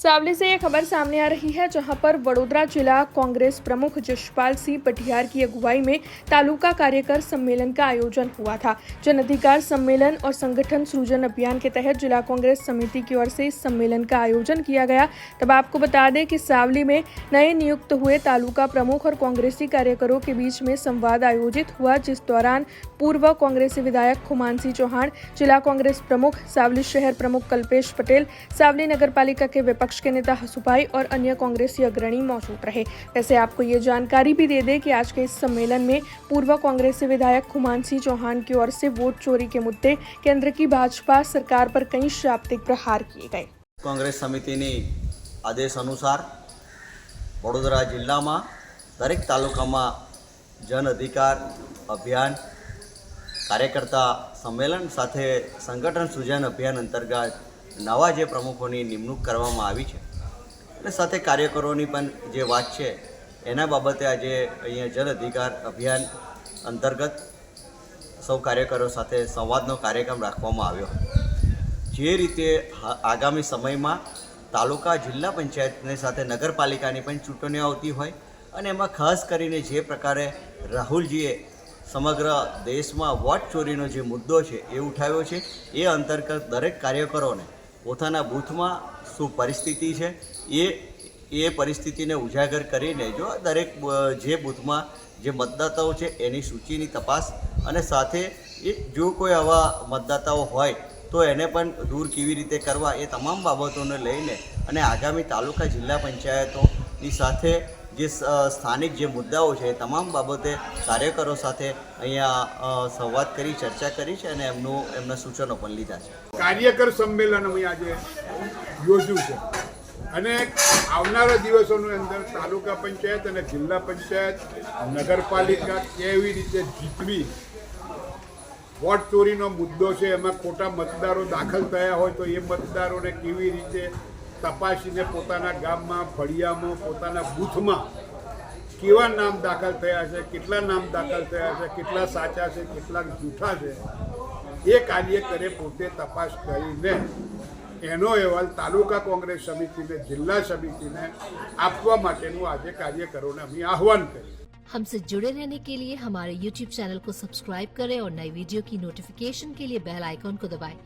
सावली से ये खबर सामने आ रही है, जहां पर वडोदरा जिला कांग्रेस प्रमुख जशपाल सिंह पटियार की अगुवाई में तालुका कार्यकर सम्मेलन का आयोजन हुआ था। जन अधिकार सम्मेलन और संगठन सृजन अभियान के तहत जिला कांग्रेस समिति की ओर से इस सम्मेलन का आयोजन किया गया। तब आपको बता दें कि सावली में नए नियुक्त हुए तालुका प्रमुख और कांग्रेसी कार्यकरों के बीच में संवाद आयोजित हुआ, जिस दौरान पूर्व कांग्रेसी विधायक खुमानसिंह चौहान, जिला कांग्रेस प्रमुख, सावली शहर प्रमुख कल्पेश पटेल, सावली नगर पालिका के विपक्ष के नेता हसुभाई और अन्य कांग्रेसी अग्रणी मौजूद रहे। वैसे आपको ये जानकारी भी दे दें कि आज के इस सम्मेलन में पूर्व कांग्रेसी विधायक खुमानसिंह चौहान की ओर से वोट चोरी के मुद्दे, केंद्र की भाजपा सरकार पर कई शाब्दिक प्रहार किए गए। कांग्रेस समितिनी आदेश अनुसार वडोदरा जिल्लाમાં દરેક તાલુકામાં જન અધિકાર અભિયાન કાર્યકર્તા સંમેલન સાથે સંગઠન સૃજન અભિયાન અંતર્ગત નવા જે પ્રમુખોની નિમણૂક કરવામાં આવી છે અને સાથે કાર્યકરોની પણ જે વાત છે એના બાબતે આજે અહીંયા જન અધિકાર અભિયાન અંતર્ગત સૌ કાર્યકરો સાથે સંવાદનો કાર્યક્રમ રાખવામાં આવ્યો હતો। જે રીતે આગામી સમયમાં તાલુકા જિલ્લા પંચાયતની સાથે નગરપાલિકાની પણ ચૂંટણીઓ આવતી હોય અને એમાં ખાસ કરીને જે પ્રકારે રાહુલજીએ સમગ્ર દેશમાં વોટ ચોરીનો જે મુદ્દો છે એ ઉઠાવ્યો છે, એ અંતર્ગત દરેક કાર્યકરોને પોતાના બૂથમાં શું પરિસ્થિતિ છે એ પરિસ્થિતિને ઉજાગર કરીને જો દરેક જે બૂથમાં જે મતદાતાઓ છે એની સૂચિની તપાસ અને સાથે એ જો કોઈ આવા મતદાતાઓ હોય તો એને પણ દૂર કેવી રીતે કરવા એ તમામ બાબતોને લઈને અને આગામી તાલુકા જિલ્લા પંચાયતોની સાથે જે સ્થાનિક જે મુદ્દાઓ છે એ તમામ બાબતે કાર્યકરો સાથે અહીંયા સંવાદ કરી ચર્ચા કરી છે અને એમના સૂચનો પણ લીધા છે। કાર્યકર સંમેલન અમે આજે યોજ્યું છે અને આવનારા દિવસોની અંદર તાલુકા પંચાયત અને જિલ્લા પંચાયત, નગરપાલિકા કેવી રીતે જીતવી, વોટ ચોરીનો મુદ્દો છે એમાં ખોટા મતદારો દાખલ થયા હોય તો એ મતદારોને કેવી રીતે તપાસીને પોતાના ગામમાં, ફળિયામાં, પોતાના બૂથમાં કેવા નામ દાખલ થયા છે, કેટલા નામ દાખલ થયા છે, કેટલા સાચા છે, કેટલા જૂઠા છે, એ કાર્યકરે પોતે તપાસ કરીને એનો અહેવાલ તાલુકા કોંગ્રેસ સમિતિને, જિલ્લા સમિતિને આપવા માટેનું આજે કાર્યકરોને અમે આહવાન કર્યું। हमसे जुड़े रहने के लिए हमारे YouTube चैनल को सब्सक्राइब करें और नई वीडियो की नोटिफिकेशन के लिए बेल आइकॉन को दबाएं।